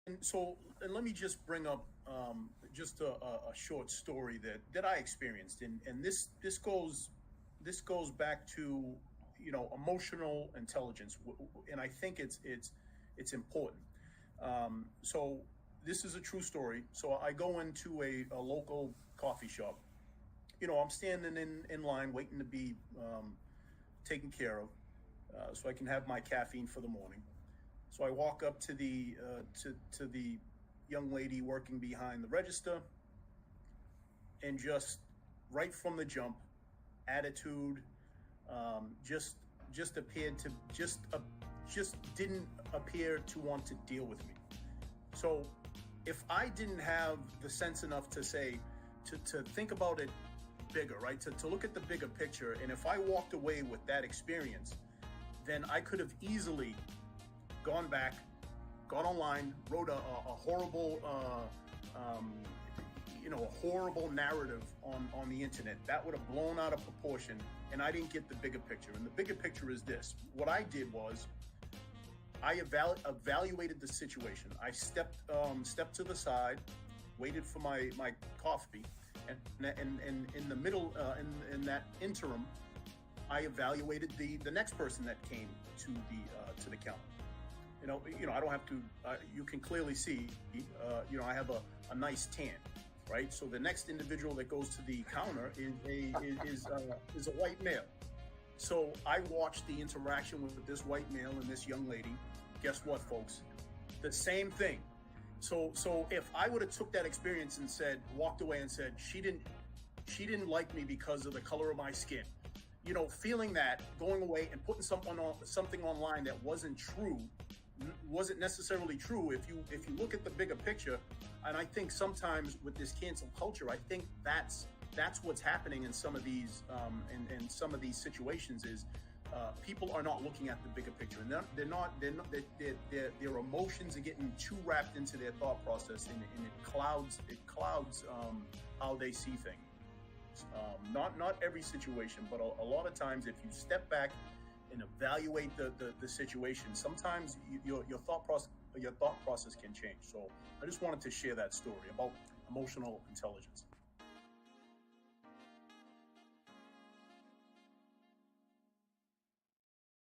And let me just bring up just a short story that I experienced, and this goes back to emotional intelligence, and I think it's important. So this is a true story. So I go into a local coffee shop. I'm standing in line waiting to be taken care of, so I can have my caffeine for the morning. So I walk up to the young lady working behind the register, and just right from the jump, attitude, just appeared to just didn't appear to want to deal with me. So if I didn't have the sense enough to say to think about it bigger, right? To look at the bigger picture, and if I walked away with that experience, then I could have easily gone back, gone online, wrote a horrible, a horrible narrative on the internet. That would have blown out of proportion, and I didn't get the bigger picture. And the bigger picture is this: what I did was I evaluated the situation. I stepped to the side, waited for my coffee, and in the middle, in that interim, I evaluated the next person that came to the counter. I don't have to. You can clearly see. I have a nice tan, right? So the next individual that goes to the counter is a white male. So I watched the interaction with this white male and this young lady. Guess what, folks? The same thing. So if I would have took that experience and walked away and said she didn't like me because of the color of my skin, feeling that, going away and putting something online that wasn't necessarily true. If you look at the bigger picture, and I think sometimes with this cancel culture, I think that's what's happening in some of these in some of these situations is people are not looking at the bigger picture, and their emotions are getting too wrapped into their thought process, and it clouds how they see things. Not every situation, but a lot of times, if you step back and evaluate the situation, sometimes your thought process can change. So I just wanted to share that story about emotional intelligence.